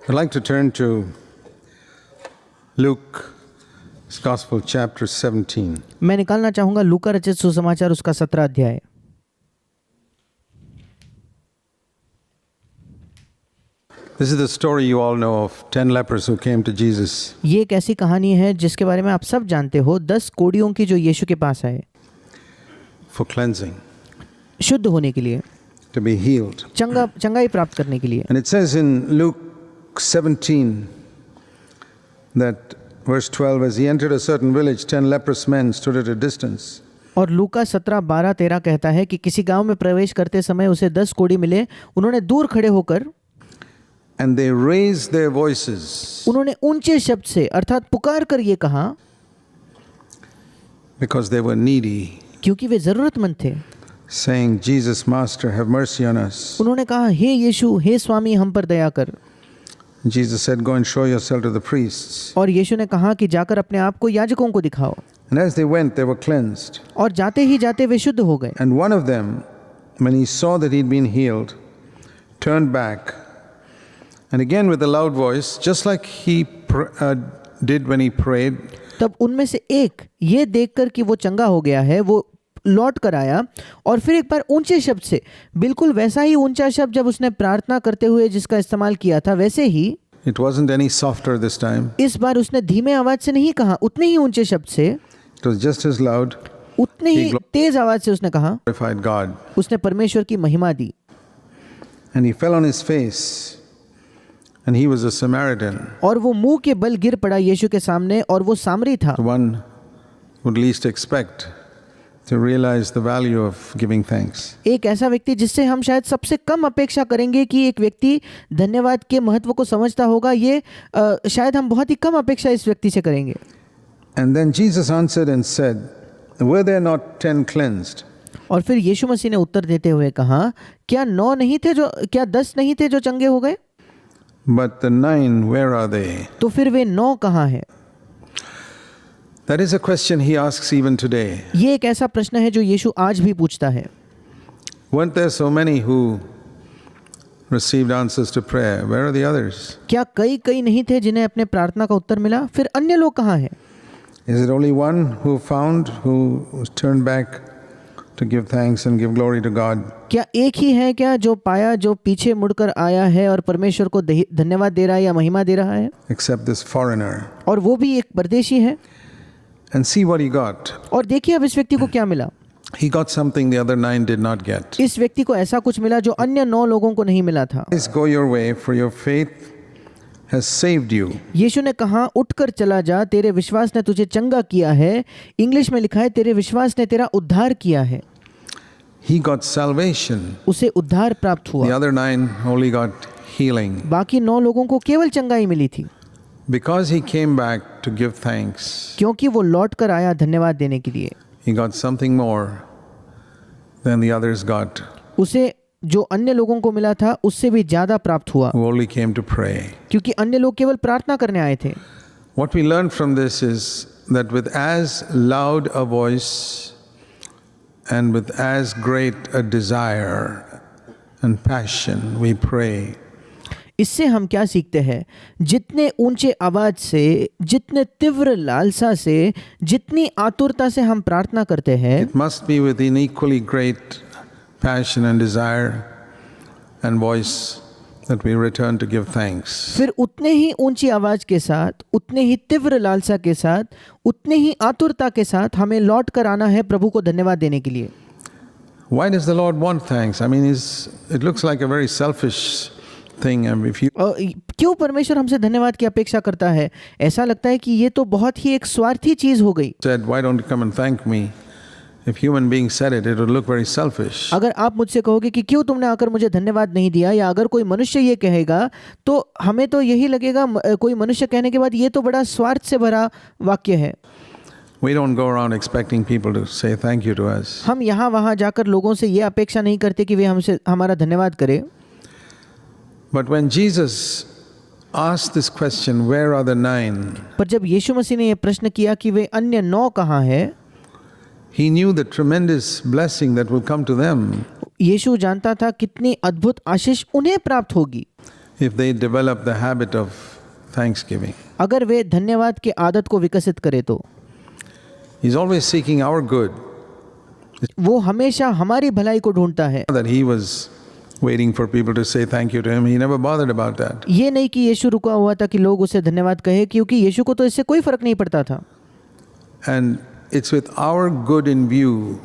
I'd like to turn to Luke's Gospel, chapter 17. मैं निकालना चाहूंगा लूका रचित सुसमाचार उसका 17 अध्याय। This is the story you all know of 10 lepers who came to Jesus. ये एक ऐसी कहानी है जिसके बारे में आप सब जानते हो, 10 कोढ़ियों की जो यीशु के पास आए For cleansing, शुद्ध होने के लिए, to be healed. चंगाई प्राप्त करने के लिए। And it says in Luke 17 that verse 12, as he entered a certain village, 10 leprous men stood at a distance. और लूका 17, 12, 13 कहता है कि किसी गांव में प्रवेश करते समय उसे 10 कोढ़ी मिले। उन्होंने दूर खड़े होकर And they raised their voices. उन्होंने ऊंचे शब्द से अर्थात पुकार कर ये कहा, Because they were needy, क्योंकि वे जरूरतमंद थे, saying, Jesus, Master, have mercy on us. उन्होंने कहा, हे यीशु, हे स्वामी, हम पर दया कर। Jesus said, go and show yourself to the priests. और यीशु ने कहा कि जाकर अपने आप को याजकों को दिखाओ। And as they went, they were cleansed. और जाते ही जाते वे शुद्ध हो गए। And one of them, when he saw that he'd been healed, turned back, and again with a loud voice, just like he did when he prayed, तब उनमें से एक ये देखकर कि वो चंगा हो गया है, वो लौट कर आया और फिर एक बार ऊंचे शब्द से, बिल्कुल वैसा ही ऊंचा शब्द जब उसने प्रार्थना करते हुए जिसका इस्तेमाल किया था वैसे ही, it wasn't any softer this time. इस बार उसने धीमे आवाज से नहीं कहा, उतने ही ऊंचे शब्द से, It was just as loud. उतने ही तेज आवाज से उसने कहा, Glorified God. उसने परमेश्वर की महिमा दी। And he fell on his face, and he was a Samaritan, और वो मुंह के बल गिर पड़ा यीशु के सामने, और वो सामरी था। the one would least expect to realize the value of giving thanks. एक ऐसा व्यक्ति जिससे हम शायद सबसे कम अपेक्षा करेंगे कि एक व्यक्ति धन्यवाद के महत्व को समझता होगा, ये शायद हम बहुत ही कम अपेक्षा इस व्यक्ति से करेंगे। And then Jesus answered and said, were there not 10 cleansed? और फिर यीशु मसीह ने उत्तर देते हुए कहा, क्या 9 नहीं थे जो, क्या 10 नहीं थे जो चंगे हो गए? But the 9, where are they? तो फिर वे 9 कहाँ हैं? That is a question he asks even today. ये एक ऐसा प्रश्न है जो यीशु आज भी पूछता है। Weren't there so many who received answers to prayer? Where are the others? क्या कई नहीं थे जिन्हें अपने प्रार्थना का उत्तर मिला? फिर अन्य लोग कहाँ हैं? Is it only one who found, who was turned back to give thanks and give glory to God? क्या एक ही है क्या जो पाया, जो पीछे मुड़कर आया है और परमेश्वर को धन्यवाद दे रहा है या महिमा दे रहा है? Except this foreigner. और वो भी एक परदेशी है। And see what he got. और देखिए अब इस व्यक्ति को क्या मिला। He got something the other 9 did not get. इस व्यक्ति को ऐसा कुछ मिला जो अन्य 9 लोगों को नहीं मिला था। Please go your way, for your faith has saved you. यीशु ने कहा, उठकर चला जा, तेरे विश्वास ने तुझे चंगा किया है। इंग्लिश में लिखा है, तेरे विश्वास ने तेरा उद्धार किया है। He got salvation. उसे उद्धार प्राप्त The हुआ। other 9 only got healing. बाकी 9 लोगों को केवल चंगाई मिली थी, Because he came back to give thanks, क्योंकि वो लौट कर आया धन्यवाद देने के लिए। he got something more than the others got, उसे जो अन्य लोगों को मिला था उससे भी ज्यादा प्राप्त हुआ, who only came to pray. क्योंकि अन्य लोग केवल प्रार्थना करने आए थे। What we learn from this is that with as loud a voice and with as great a desire and passion we pray, इससे हम क्या सीखते हैं? जितने ऊंचे आवाज से, जितने तीव्र लालसा से, जितनी आतुरता से हम प्रार्थना करते हैं, it must be with an equally great passion and desire and voice that we return to give thanks. फिर उतने ही ऊंची आवाज के साथ, उतने ही तीव्र लालसा के साथ, उतने ही आतुरता के साथ हमें लौट कर आना है प्रभु को धन्यवाद देने के लिए। Why does the Lord want thanks? I mean, it looks like a very selfish thing. I mean, if you क्यों परमेश्वर हमसे धन्यवाद की अपेक्षा करता है? ऐसा लगता है कि ये तो बहुत ही एक स्वार्थी चीज हो गई। said, why don't you come and thank me? If human beings said it, it would look very selfish. अगर आप मुझसे कहोगे कि क्यों तुमने आकर मुझे धन्यवाद नहीं दिया, या अगर कोई मनुष्य ये कहेगा तो हमें तो यही लगेगा, कोई मनुष्य कहने के बाद ये तो बड़ा स्वार्थ से भरा वाक्य है। We don't go around expecting people to say thank you to us. हम यहाँ वहाँ जाकर लोगों से ये अपेक्षा नहीं करते कि वे हमसे हमारा धन्यवाद करें। But when Jesus asked this question, where are the 9? पर जब यीशु मसीह ने ये प्रश्न किया कि वे अन्य 9 कहाँ हैं, He knew the tremendous blessing that will come to them. यीशु जानता था कितनी अद्भुत आशीष उन्हें प्राप्त होगी। if they develop the habit of thanksgiving. अगर वे धन्यवाद की आदत को विकसित करें तो He's always seeking our good. वो हमेशा हमारी भलाई को ढूंढता है। That he was waiting for people to say thank you to him. He never bothered about that. ये नहीं कि यीशु रुका हुआ था कि लोग उसे धन्यवाद कहे, क्योंकि यीशु को तो इससे कोई फर्क नहीं पड़ता था। And it's with our good in view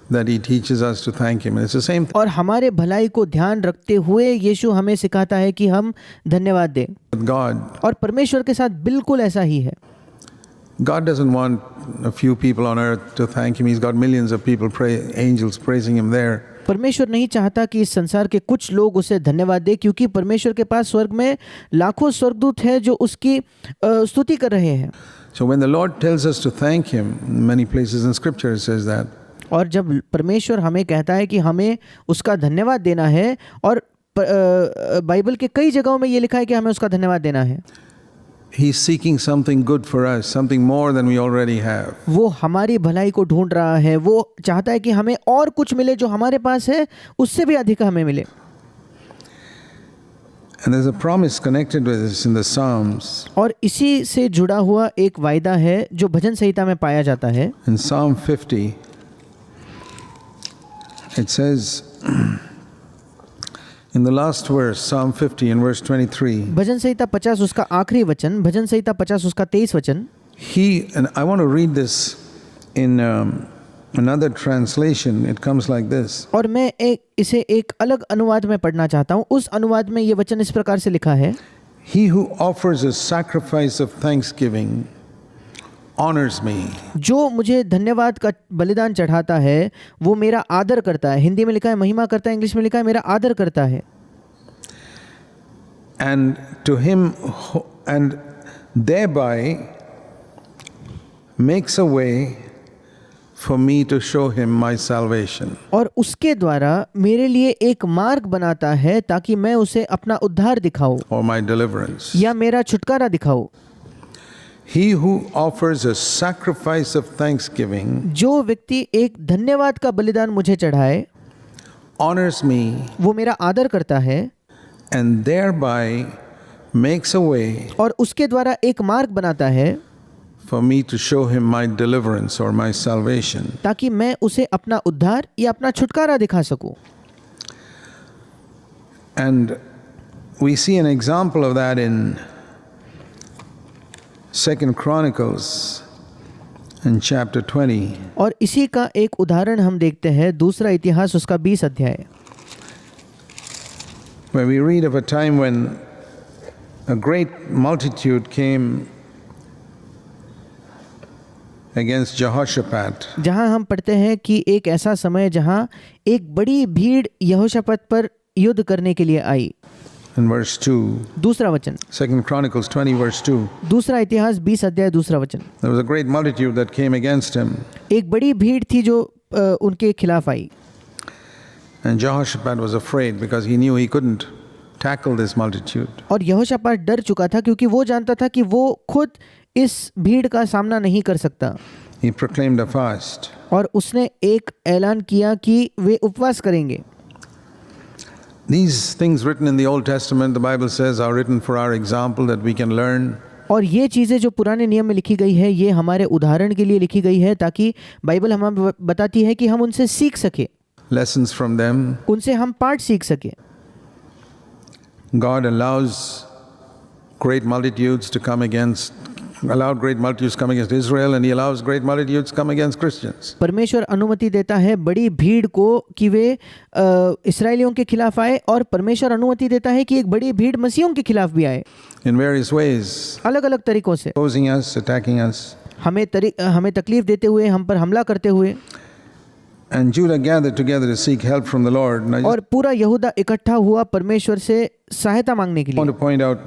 that he teaches us to thank him. And it's the same thing और हमारे भलाई को ध्यान रखते हुए यीशु हमें सिखाता है कि हम धन्यवाद दें। with God. और परमेश्वर के साथ बिल्कुल ऐसा ही है। God doesn't want a few people on earth to thank him. He's got millions of people, angels praising him there. परमेश्वर नहीं चाहता कि इस संसार के कुछ लोग उसे धन्यवाद दें, क्योंकि परमेश्वर के पास स्वर्ग में लाखों स्वर्गदूत हैं जो उसकी स्तुति कर रहे हैं। So when the Lord tells us to thank him, many places in scripture it says that. और जब परमेश्वर हमें कहता है कि हमें उसका धन्यवाद देना है, और बाइबल के कई जगहों में ये लिखा है कि हमें उसका धन्यवाद देना है, He's seeking something good for us, something more than we already have. वो हमारी भलाई को ढूंढ रहा है। वो चाहता है कि हमें और कुछ मिले, जो हमारे पास है उससे भी अधिक हमें मिले। And there's a promise connected with this in the Psalms. और इसी से जुड़ा हुआ एक वायदा है जो भजन संहिता में पाया जाता है। In Psalm 50, it says, in the last verse, Psalm 50 and verse 23, भजन संहिता 50 उसका आखिरी वचन, भजन संहिता 50 उसका 23 वचन। and I want to read this in another translation. It comes like this. और मैं इसे एक अलग अनुवाद में पढ़ना चाहता हूँ। उस अनुवाद में ये वचन इस प्रकार से लिखा है, He who offers a sacrifice of thanksgiving honors me. जो मुझे धन्यवाद का बलिदान चढ़ाता है वो मेरा आदर करता है। हिंदी में लिखा है महिमा करता है, इंग्लिश में लिखा है मेरा आदर करता है। And to him and thereby makes a way for me to show him my salvation. और उसके द्वारा मेरे लिए एक मार्ग बनाता है ताकि मैं उसे अपना उद्धार दिखाऊं Or my deliverance. या मेरा छुटकारा दिखाऊं। He who offers a sacrifice of thanksgiving जो व्यक्ति एक धन्यवाद का बलिदान मुझे चढ़ाए honors me वो मेरा आदर करता है, and thereby makes a way और उसके द्वारा एक मार्ग बनाता है for me to show him my deliverance or my salvation. ताकि मैं उसे अपना उद्धार या अपना छुटकारा दिखा सकूं। And we see an example of that in 2 Chronicles in chapter 20. और इसी का एक उदाहरण हम देखते हैं दूसरा इतिहास उसका 20 अध्याय, where we read of a time when a great multitude came against Jehoshaphat. जहां हम पढ़ते हैं कि एक ऐसा समय जहां एक बड़ी भीड़ यहोशापात पर युद्ध करने के लिए आई। In verse 2, दूसरा वचन, 2 Chronicles 20 verse 2, दूसरा इतिहास 20 अध्याय दूसरा वचन। there was a great multitude that came against him, एक बड़ी भीड़ थी जो उनके खिलाफ आई, and Jehoshaphat was afraid because he knew he couldn't tackle this multitude. और यहोशापात डर चुका था क्योंकि वो जानता था कि वो खुद इस भीड़ का सामना नहीं कर सकता। He proclaimed a fast. और उसने एक ऐलान किया कि वे उपवास करेंगे। These things written in the Old Testament, the Bible says, are written for our example that we can learn. और ये चीज़ें जो पुराने नियम में लिखी गई है ये हमारे उदाहरण के लिए लिखी गई है ताकि बाइबल हमें बताती है कि हम उनसे सीख सके, Lessons from them. उनसे हम पाठ सीख सके। God allowed great multitudes to come against Israel, and he allows great multitudes to come against Christians. परमेश्वर अनुमति देता है बड़ी भीड़ को कि वे इस्राएलियों के खिलाफ आए, और परमेश्वर अनुमति देता है कि एक बड़ी भीड़ मसीहों के खिलाफ भी आए, In various ways, अलग अलग तरीकों से, opposing us, attacking us. हमें तकलीफ देते हुए, हम पर हमला करते हुए। And Judah gathered together to seek help from the Lord. And I और पूरा यहूदा इकट्ठा हुआ परमेश्वर से सहायता मांगने के want लिए। to point out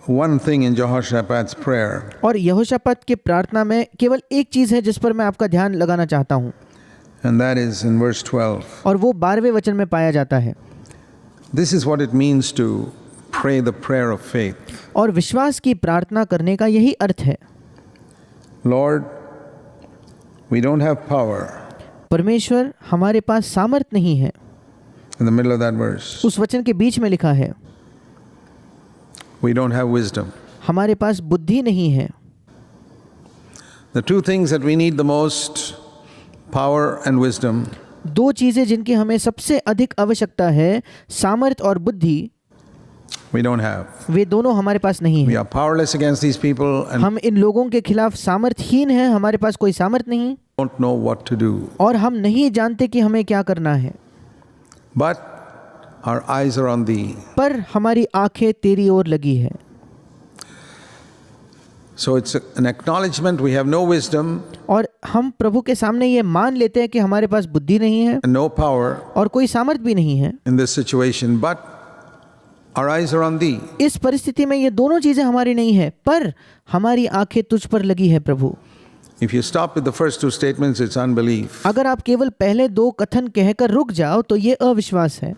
one thing in Jehoshaphat's prayer. और यहोशापात के प्रार्थना में केवल एक चीज़ है जिस पर मैं आपका ध्यान लगाना चाहता हूँ, And that is in verse 12. और वो 12वें वचन में पाया जाता है। This is what it means to pray the prayer of faith. और विश्वास की प्रार्थना करने का यही अर्थ है। Lord, we don't have power. परमेश्वर हमारे पास सामर्थ नहीं है। In the middle of that verse. उस वचन के बीच में लिखा है, We don't have wisdom. हमारे पास बुद्धि नहीं है। The two things that we need the most, power and wisdom, दो चीजें जिनकी हमें सबसे अधिक आवश्यकता है, सामर्थ्य और बुद्धि, we don't have. वे दोनों हमारे पास नहीं We है। are powerless against these people and हम इन लोगों के खिलाफ सामर्थ्यहीन हैं, हमारे पास कोई सामर्थ्य नहीं don't know what to do. और हम नहीं जानते कि हमें क्या करना है। But our eyes are on thee. पर हमारी आंखें तेरी ओर लगी है। So it's an acknowledgement we have no wisdom और हम प्रभु के सामने ये मान लेते हैं कि हमारे पास बुद्धि नहीं है and no power और कोई सामर्थ्य भी नहीं है। in this situation, but our eyes are on thee. इस परिस्थिति में ये दोनों चीजें हमारी नहीं है, पर हमारी आंखें तुझ पर लगी है प्रभु। If you stop with the first two statements, it's unbelief. अगर आप केवल पहले दो कथन कहकर रुक जाओ तो ये अविश्वास है।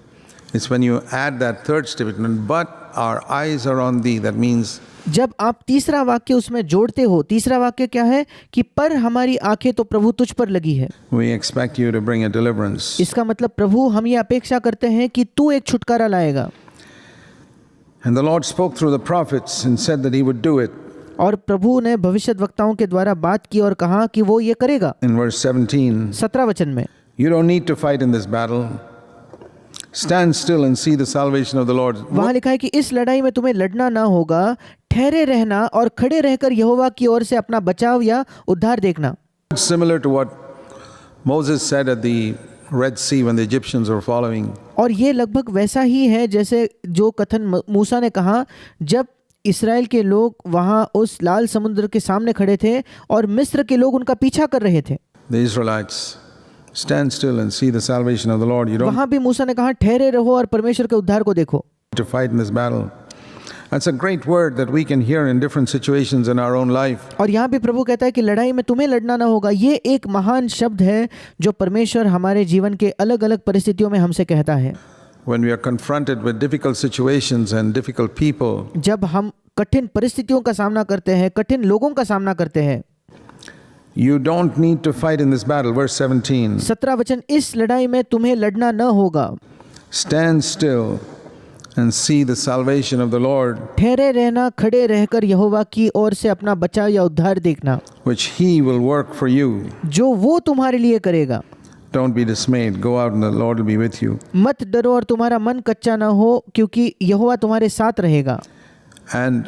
It's when you add that third statement, but our eyes are on thee, that means जब आप तीसरा वाक्य उसमें जोड़ते हो, तीसरा वाक्य क्या है कि पर हमारी आंखें तो प्रभु तुझ पर लगी है। we expect you to bring a deliverance. इसका मतलब प्रभु हम ये अपेक्षा करते हैं कि तू एक छुटकारा लाएगा। And the Lord spoke through the prophets and said that he would do it. और प्रभु ने भविष्यद्वक्ताओं के द्वारा बात की और कहा कि वो ये करेगा। In verse 17, 17 वचन में, you don't need to fight in this battle. Stand still and see the salvation of the Lord. वहां लिखा है कि इस लड़ाई में तुम्हें लड़ना ना होगा, ठहरे रहना और खड़े रहकर यहोवा की ओर से अपना बचाव या उद्धार देखना। Similar to what Moses said at the Red Sea when the Egyptians were following. और ये लगभग वैसा ही है जैसे जो कथन मूसा ने कहा जब इस्राएल के लोग वहां उस लाल समुद्र के सामने खड़े थे और मिस्र के लोग उनका पीछा कर रहे थे। The Israelites, stand still and see the salvation of the Lord. You don't वहां भी मूसा ने कहा ठहरे रहो और परमेश्वर के उद्धार को देखो। need to fight in this battle. That's a great word that we can hear in different situations in our own life. और यहाँ भी प्रभु कहता है कि लड़ाई में तुम्हें लड़ना ना होगा। ये एक महान शब्द है जो परमेश्वर हमारे जीवन के अलग अलग परिस्थितियों में हमसे कहता है। When we are confronted with difficult situations and difficult people, जब हम कठिन परिस्थितियों का सामना करते हैं, कठिन लोगों का सामना करते हैं, you don't need to fight in this battle. Verse 17, 17 वचन, इस लड़ाई में तुम्हें लड़ना न होगा। stand still and see the salvation of the Lord, ठहरे रहना, खड़े रहकर यहोवा की ओर से अपना बचाव या उद्धार देखना, which he will work for you. जो वो तुम्हारे लिए करेगा। Don't be dismayed. Go out and the Lord will be with you. मत डरो और तुम्हारा मन कच्चा ना हो, क्योंकि यहोवा तुम्हारे साथ रहेगा। And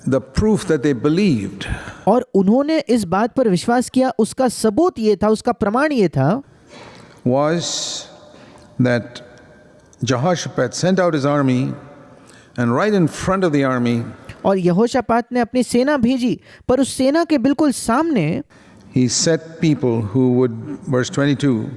the proof that they believed और उन्होंने इस बात पर विश्वास किया, उसका सबूत ये था, उसका प्रमाण ये था was that Jehoshaphat sent out his army, and right in front of the army, और यहोशापात ने अपनी सेना भेजी, पर उस सेना के बिल्कुल सामने he set people who would, verse 22,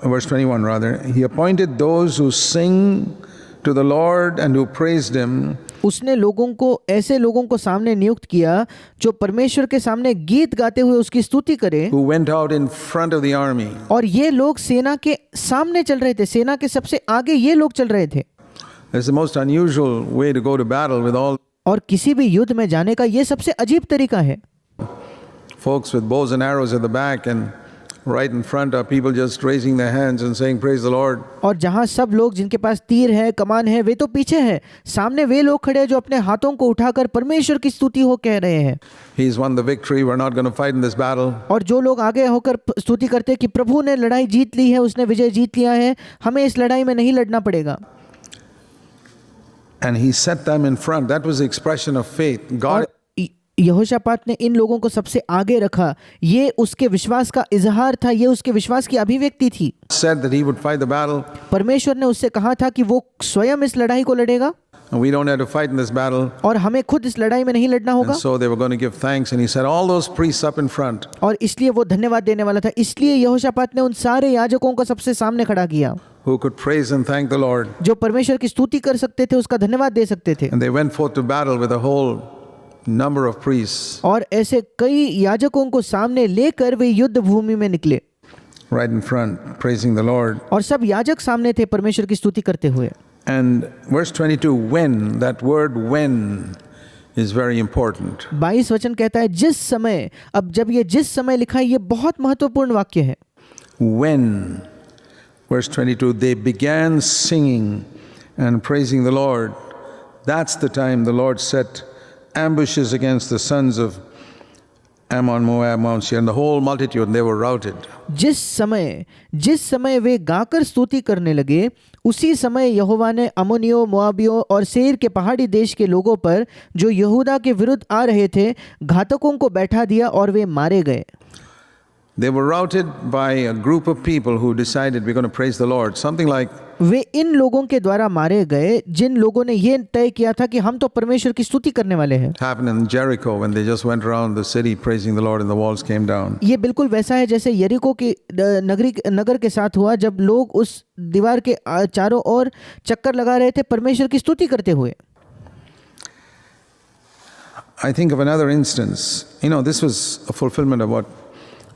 verse 21 rather, he appointed those who sing to the Lord and who praised him. उसने लोगों को, ऐसे लोगों को सामने नियुक्त किया जो परमेश्वर के सामने गीत गाते हुए उसकी स्तुति करें। Who went out in front of the army. और ये लोग सेना के सामने चल रहे थे, सेना के सबसे आगे ये लोग चल रहे थे। It's the most unusual way to go to battle with all और किसी भी युद्ध में जाने का ये सबसे अजीब तरीका है। folks with bows and arrows at the back, and right in front are people just raising their hands and saying praise the Lord. और जहाँ सब लोग जिनके पास तीर है, कमान है, वे तो पीछे हैं, सामने वे लोग खड़े हैं जो अपने हाथों को उठाकर परमेश्वर की स्तुति हो कह रहे हैं। He's won the victory. We're not going to fight in this battle. और जो लोग आगे होकर स्तुति करते हैं कि प्रभु ने लड़ाई जीत ली है, उसने विजय जीत लिया है, हमें इस लड़ाई में नहीं लड़ना पड़ेगा। And he set them in front. That was the expression of faith. God यहोशापात ने इन लोगों को सबसे आगे रखा, ये उसके विश्वास का इजहार था, ये उसके विश्वास की अभिव्यक्ति थी। said that he would fight the battle. परमेश्वर ने उससे कहा था कि वो स्वयं इस लड़ाई को लड़ेगा And we don't have to fight in this battle. और हमें खुद इस लड़ाई में नहीं लड़ना होगा। And so they were going to give thanks. And he set all those priests up in front. और इसलिए वो धन्यवाद देने वाला था, इसलिए यहोशापात ने उन सारे याजकों को सबसे सामने खड़ा किया Who could praise and thank the Lord. जो परमेश्वर की स्तुति कर सकते थे, उसका धन्यवाद दे सकते थे। And they went forth to battle with a whole number of priests और ऐसे कई याजकों को सामने लेकर वे युद्ध भूमि में निकले right in front, praising the Lord. और सब याजक सामने थे परमेश्वर की स्तुति करते हुए। And verse 22, when, that word when is very important. 22 वचन कहता है जिस समय। अब जब ये जिस समय लिखा है, ये बहुत महत्वपूर्ण वाक्य है। When, verse 22, they began singing and praising the Lord, That's the time the Lord set ambushes against the sons of Ammon, Moab, Mount Seir, and the whole multitude, and they were routed. जिस समय वे गाकर स्तुति करने लगे, उसी समय यहोवा ने अम्मोनियों, मोआबियों और सेर के पहाड़ी देश के लोगों पर जो यहूदा के विरुद्ध आ रहे थे, घातकों को बैठा दिया और वे मारे गए। They were routed by a group of people who decided we're going to praise the Lord. Something like वे इन लोगों के द्वारा मारे गए जिन लोगों ने ये तय किया था कि हम तो परमेश्वर की स्तुति करने वाले हैं। happened in Jericho when they just went around the city praising the Lord and the walls came down. ये बिल्कुल वैसा है जैसे यरीको की नगर के साथ हुआ, जब लोग उस दीवार के चारों ओर चक्कर लगा रहे थे परमेश्वर की स्तुति करते हुए। I think of another instance. This was a fulfillment of what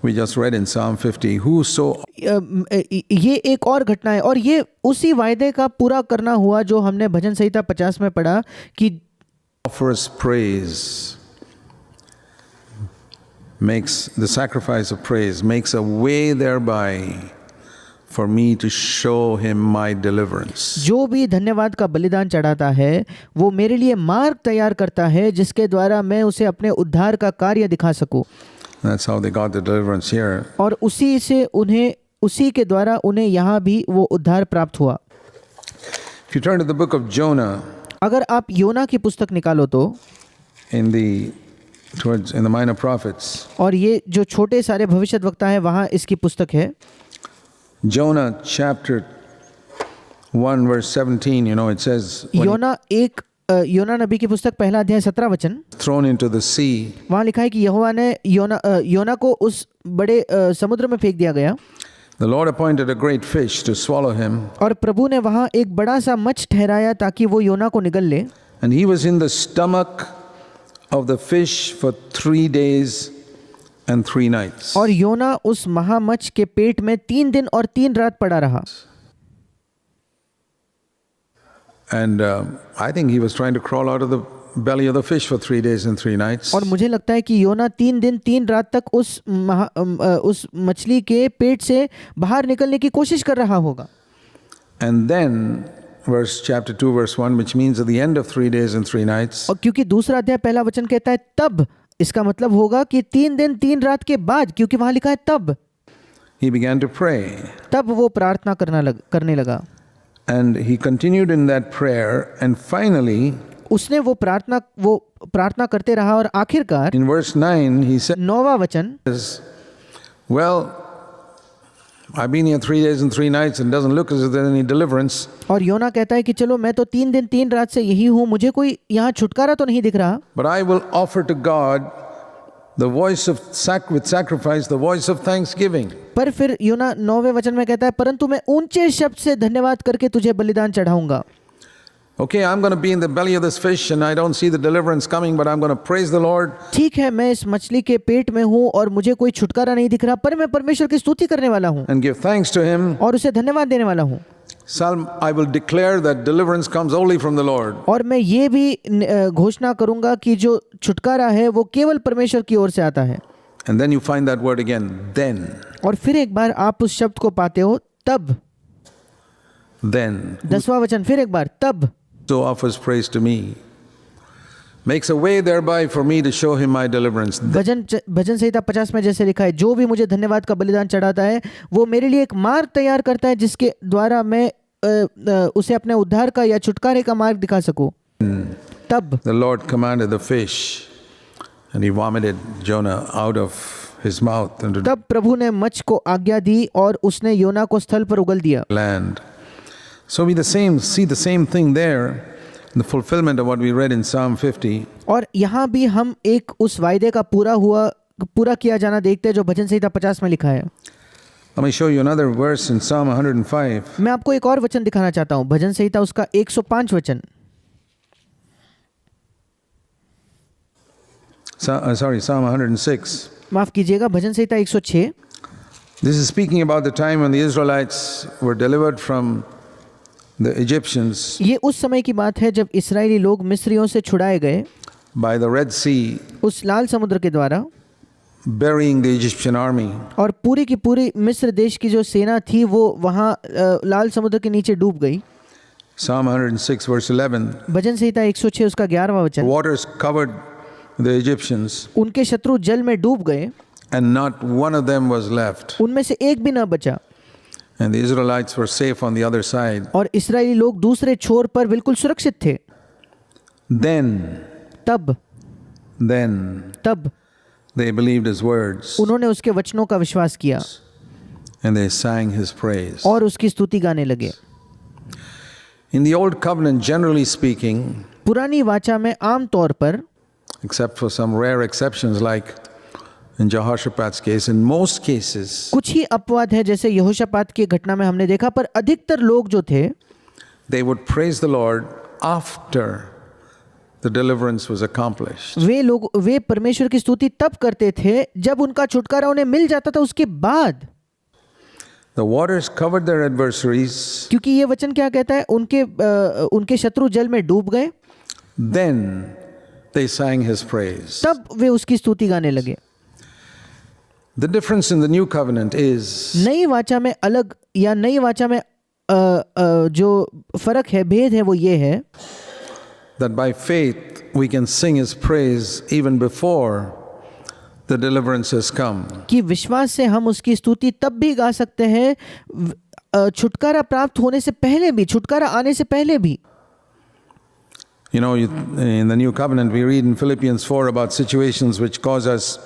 we just read in Psalm 50. Whoso ये एक और घटना है और ये उसी वायदे का पूरा करना हुआ जो हमने भजन संहिता 50 में पढ़ा कि offers praise makes the sacrifice of praise makes a way thereby for me to show him my deliverance. जो भी धन्यवाद का बलिदान चढ़ाता है वो मेरे लिए मार्ग तैयार करता है जिसके द्वारा मैं उसे अपने उद्धार का कार्य दिखा सकूं। That's how they got the deliverance here. और उसी के द्वारा उन्हें यहाँ भी वो उद्धार प्राप्त हुआ। If you turn to the book of Jonah, अगर आप योना की पुस्तक निकालो तो in the minor prophets, और ये जो छोटे सारे भविष्यद्वक्ता है वहाँ इसकी पुस्तक है। Jonah chapter 1 verse 17, it says योना नबी की पुस्तक पहला अध्याय 17 वचन, thrown into the sea. वहाँ लिखा है कि यहोवा ने योना को उस बड़े समुद्र में फेंक दिया गया। The Lord appointed a great fish to swallow him. और प्रभु ने वहाँ एक बड़ा सा मच्छ ठहराया ताकि वो योना को निगल ले। And he was in the stomach of the fish for 3 days and 3 nights. और योना उस महामच्छ के पेट में 3 दिन और 3 रात पड़ा रहा। And I think he was trying to crawl out of the belly of the fish for 3 days and 3 nights. और मुझे लगता है कि योना 3 दिन 3 रात तक उस मछली के पेट से बाहर निकलने की कोशिश कर रहा होगा। And then chapter 2 verse 1, which means at the end of 3 days and 3 nights. और क्योंकि दूसरा अध्याय पहला वचन कहता है तब, इसका मतलब होगा कि 3 दिन 3 रात के बाद, क्योंकि वहां लिखा है तब। He began to pray. तब वो प्रार्थना करने लगा। And he continued in that prayer, and finally उसने वो प्रार्थना करते रहा और आखिरकार in verse 9 he said, 9वां वचन, well, I've been here 3 days and 3 nights and it doesn't look as if there's any deliverance. और योना कहता है कि चलो मैं तो 3 दिन 3 रात से यही हूँ, मुझे कोई यहाँ छुटकारा तो नहीं दिख रहा। But I will offer to God the voice of with sacrifice, the voice of thanksgiving. पर फिर योना 9वें वचन में कहता है परंतु मैं ऊंचे शब्द से धन्यवाद करके तुझे बलिदान चढ़ाऊंगा। Okay, I'm going to be in the belly of this fish and I don't see the deliverance coming, but I'm going to praise the Lord. ठीक है, मैं इस मछली के पेट में हूँ और मुझे कोई छुटकारा नहीं दिख रहा, पर मैं परमेश्वर की स्तुति करने वाला हूँ And give thanks to him. और उसे धन्यवाद देने वाला हूँ। I will declare that deliverance comes only from the Lord. और मैं ये भी घोषणा करूंगा कि जो छुटकारा है वो केवल परमेश्वर की ओर से आता है। And then you find that word again, then. और फिर एक बार आप उस शब्द को पाते हो तब। Then. 10वां वचन फिर एक बार तब। So offers praise to me, makes a way thereby for me to show him my deliverance. भजन संहिता 50 में जैसे लिखा है, जो भी मुझे धन्यवाद का बलिदान चढ़ाता है वो मेरे लिए एक मार्ग तैयार करता है जिसके द्वारा मैं उसे अपने उद्धार का या छुटकारे का मार्ग दिखा सकूं। तब The Lord commanded the fish and he vomited Jonah out of his mouth into तब प्रभु ने मच्छ को आज्ञा दी और उसने योना को स्थल पर उगल दिया। land. So we see the same thing there, the fulfillment of what we read in Psalm 50. और यहाँ भी हम एक उस वायदे का पूरा किया जाना देखते हैं जो भजन संहिता 50 में लिखा है। Let me show you another verse in Psalm 105. मैं आपको एक और वचन दिखाना चाहता हूँ, भजन संहिता उसका 105 वचन। Psalm 106. माफ कीजिएगा, भजन संहिता 106। This is speaking about the time when the Israelites were delivered from the Egyptians. ये उस समय की बात है जब इस्राएली लोग मिस्रियों से छुड़ाए गए by the Red Sea, उस लाल समुद्र के द्वारा, burying the Egyptian army. और पूरी की पूरी मिस्र देश की जो सेना थी वो वहाँ लाल समुद्र के नीचे डूब गई। Psalm 106, verse 11. भजन संहिता 106 उसका 11वां The वचन। waters covered the Egyptians, उनके शत्रु जल में डूब गए, and not one of them was left. उनमें से एक भी न बचा, And the Israelites were safe on the other side. और इस्राएली लोग दूसरे छोर पर बिल्कुल सुरक्षित थे। तब Then they believed his words, उन्होंने उसके वचनों का विश्वास किया and they sang his praise. और उसकी स्तुति गाने लगे। In the Old Covenant, generally speaking, पुरानी वाचा में आम तौर पर, except for some rare exceptions like in Jehoshaphat's case, in most cases, कुछ ही अपवाद है, जैसे यहोशापात की घटना में हमने देखा, पर अधिकतर लोग जो थे they would praise the Lord after the deliverance was accomplished. वे परमेश्वर की स्तुति तब करते थे जब उनका छुटकारा उन्हें मिल जाता था, उसके बाद। The waters covered their adversaries. क्योंकि ये वचन क्या कहता है, उनके शत्रु जल में डूब गए, Then they sang his praise. तब वे उसकी स्तुति गाने लगे। The difference in the new covenant is नई वाचा में अलग, या नई वाचा में जो फर्क है, भेद है, वो ये है that by faith we can sing his praise even before the deliverance has come. कि विश्वास से हम उसकी स्तुति तब भी गा सकते हैं, छुटकारा प्राप्त होने से पहले भी, छुटकारा आने से पहले भी। You know, in the new covenant we read in Philippians 4 about situations which cause us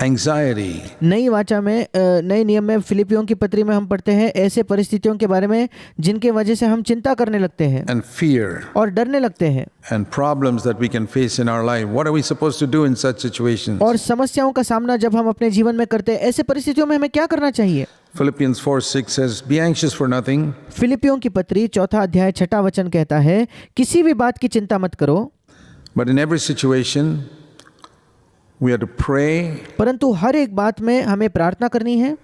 anxiety. नई वाचा में, नए नियम में फिलिपियों की पत्री में हम पढ़ते हैं ऐसे परिस्थितियों के बारे में जिनके वजह से हम चिंता करने लगते हैं And fear और डरने लगते हैं, and problems that we can face in our life. What are we supposed to do in such situations? और समस्याओं का सामना जब हम अपने जीवन में करते हैं, ऐसे परिस्थितियों में हमें क्या करना चाहिए? Philippians 4:6 says, "Be anxious for nothing, फिलिपियों की पत्री 4 अध्याय 6 वचन कहता है, किसी भी बात की चिंता मत करो, but in every situation we are to pray." परंतु हर एक बात में हमें प्रार्थना करनी है।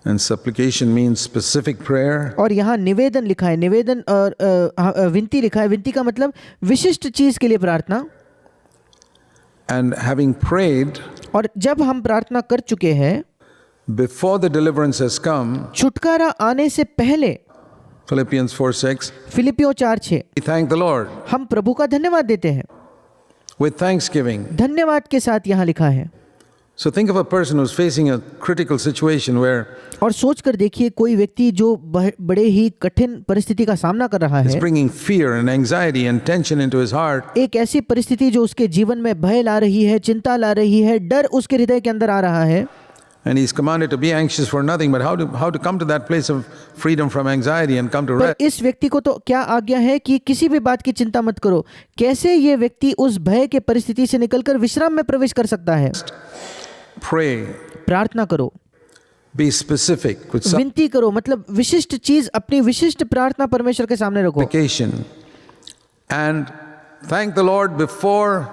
And supplication means specific prayer. और यहाँ निवेदन लिखा है, निवेदन और विनती लिखा है, विनती का मतलब विशिष्ट चीज के लिए प्रार्थना। And having prayed और जब हम प्रार्थना कर चुके हैं, before the deliverance has come, छुटकारा आने से पहले, Philippians 4:6, फिलिपियों 4:6, we thank the Lord हम प्रभु का धन्यवाद देते हैं, with thanksgiving. धन्यवाद के साथ यहाँ लिखा है। So think of a person who's facing a critical situation where और सोच कर देखिए, कोई व्यक्ति जो बड़े ही कठिन परिस्थिति का सामना कर रहा it's है, bringing fear and anxiety and tension into his heart. एक ऐसी परिस्थिति जो उसके जीवन में भय ला रही है, चिंता ला रही है, डर उसके हृदय के अंदर आ रहा है, And he's commanded to be anxious for nothing, but how to come to that place of freedom from anxiety and come to पर rest. इस व्यक्ति को तो क्या आज्ञा है कि किसी भी बात की चिंता मत करो। कैसे ये व्यक्ति उस भय के परिस्थिति से निकलकर विश्राम में प्रवेश कर सकता है? Pray, प्रार्थना करो, be specific with विनती करो, मतलब विशिष्ट चीज, अपनी विशिष्ट प्रार्थना परमेश्वर के सामने रखो, supplication, and thank the Lord before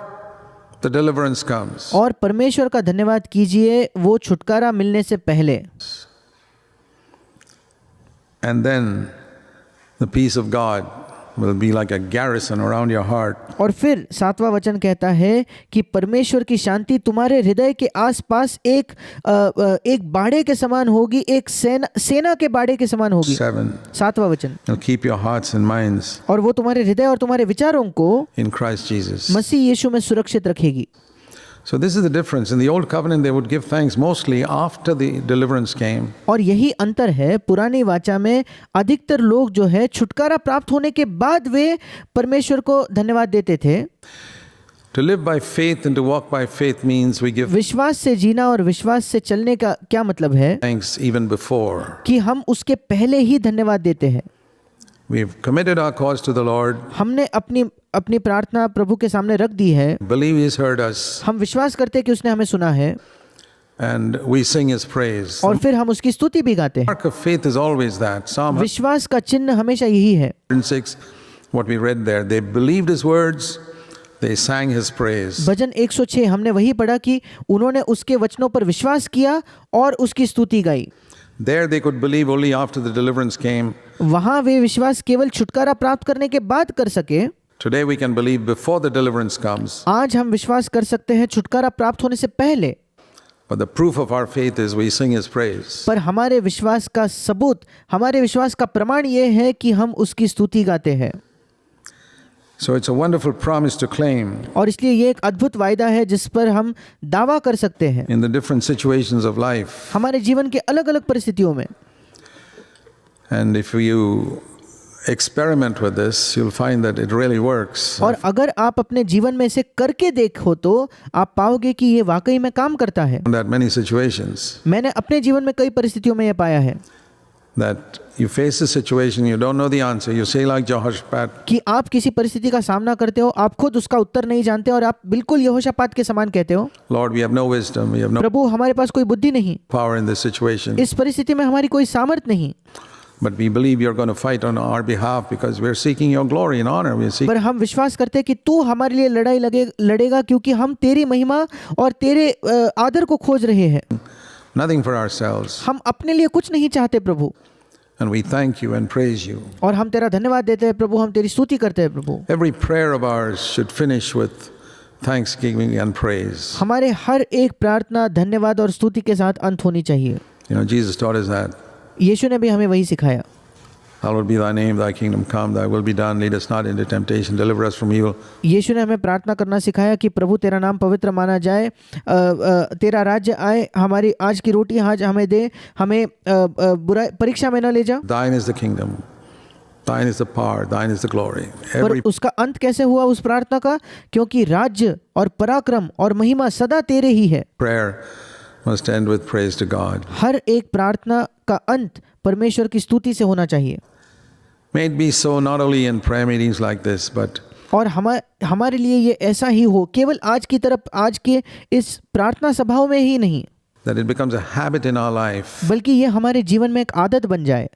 the deliverance comes. और परमेश्वर का धन्यवाद कीजिए वो छुटकारा मिलने से पहले। And then the peace of God will be like a garrison around your heart. और फिर 7वां वचन कहता है कि परमेश्वर की शांति तुम्हारे हृदय के आसपास एक बाड़े के समान होगी, एक सेना के बाड़े के समान होगी। 7वां वचन, It'll keep your hearts and minds और वो तुम्हारे हृदय और तुम्हारे विचारों को in Christ Jesus. मसीह यीशु में सुरक्षित रखेगी। So this is the difference. In the old covenant they would give thanks mostly after the deliverance came. और यही अंतर है, पुरानी वाचा में अधिकतर लोग जो है छुटकारा प्राप्त होने के बाद वे परमेश्वर को धन्यवाद देते थे। To live by faith and to walk by faith means we give विश्वास से जीना और विश्वास से चलने का क्या मतलब है? thanks even before. कि हम उसके पहले ही धन्यवाद देते हैं। We've committed our cause to the Lord. हमने अपनी प्रार्थना प्रभु के सामने रख दी है, Believe He's heard us. हम विश्वास करते हैं कि उसने हमें सुना है, And we sing His praise. और फिर हम उसकी स्तुति भी गाते हैं। Mark of faith is always that. Psalm विश्वास का चिन्ह हमेशा यही है। 106, what we read there. They believed His words. They sang His praise. भजन 106 हमने वही पढ़ा कि उन्होंने उसके वचनों पर विश्वास किया और उसकी स्तुति गाई। There they could believe only after the deliverance came. वहां वे विश्वास केवल छुटकारा प्राप्त करने के बाद कर सके। Today we can believe before the deliverance comes. आज हम विश्वास कर सकते हैं छुटकारा प्राप्त होने से पहले। But the proof of our faith is we sing His praise. पर हमारे विश्वास का सबूत, हमारे विश्वास का प्रमाण ये है कि हम उसकी स्तुति गाते हैं। So it's a wonderful promise to claim और इसलिए ये एक अद्भुत वायदा है जिस पर हम दावा कर सकते हैं in the different situations of life. हमारे जीवन के अलग अलग परिस्थितियों में। And if you experiment with this, you'll find that it really works. और अगर आप अपने जीवन में इसे करके देखो तो आप पाओगे कि ये वाकई में काम करता है। That many situations मैंने अपने जीवन में कई परिस्थितियों में ये पाया है that you face a situation, you don't know the answer, you say like Jehoshaphat, कि आप किसी परिस्थिति का सामना करते हो, आप खुद उसका उत्तर नहीं जानते और आप बिल्कुल यहोशापात के समान कहते हो, Lord, we have no wisdom, we have no प्रभु हमारे पास कोई बुद्धि नहीं, power in this situation, इस परिस्थिति में हमारी कोई सामर्थ नहीं, but we believe you're going to fight on our behalf because we're seeking your glory and honor. We're seeking पर हम विश्वास करते हैं कि तू हमारे लिए लड़ाई लड़ेगा क्योंकि हम तेरी महिमा और तेरे आदर को खोज रहे हैं। nothing for ourselves. हम अपने लिए कुछ नहीं चाहते प्रभु, And we thank you and praise you. और हम तेरा धन्यवाद देते हैं प्रभु, हम तेरी स्तुति करते हैं प्रभु। Every prayer of ours should finish with thanksgiving and praise. हमारे हर एक प्रार्थना धन्यवाद और स्तुति के साथ अंत होनी चाहिए। You know, Jesus taught us that. यीशु ने भी हमें वही सिखाया। Hallowed be thy name, thy kingdom come, thy will be done, lead us not into temptation, deliver us from evil. यीशु ने हमें प्रार्थना करना सिखाया कि प्रभु तेरा नाम पवित्र माना जाए, तेरा राज्य आए, हमारी आज की रोटी आज हमें दे, हमें बुरा परीक्षा में न ले जा। Thine is the kingdom, thine is the power, thine is the glory. पर Every उसका अंत कैसे हुआ उस प्रार्थना का? क्योंकि राज्य और पराक्रम और महिमा सदा तेरे ही है। prayer must end with praise to God. हर एक प्रार्थना का अंत परमेश्वर की स्तुति से होना चाहिए। May it be so not only in prayer meetings like this, but और हमारे लिए ये ऐसा ही हो, केवल आज की तरफ आज के इस प्रार्थना सभाओं में ही नहीं, that it becomes a habit in our life. बल्कि ये हमारे जीवन में एक आदत बन जाए।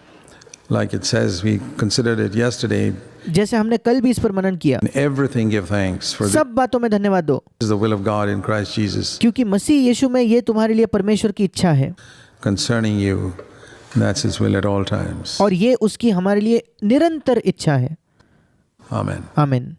Like it says, we considered it yesterday. जैसे हमने कल भी इस पर मनन किया, In everything give thanks, for this सब बातों में धन्यवाद दो is the will of God in Christ Jesus क्योंकि मसीह यीशु में ये तुम्हारे लिए परमेश्वर की इच्छा है concerning you. And that's His will at all times. और ये उसकी हमारे लिए निरंतर इच्छा है। Amen. आमीन।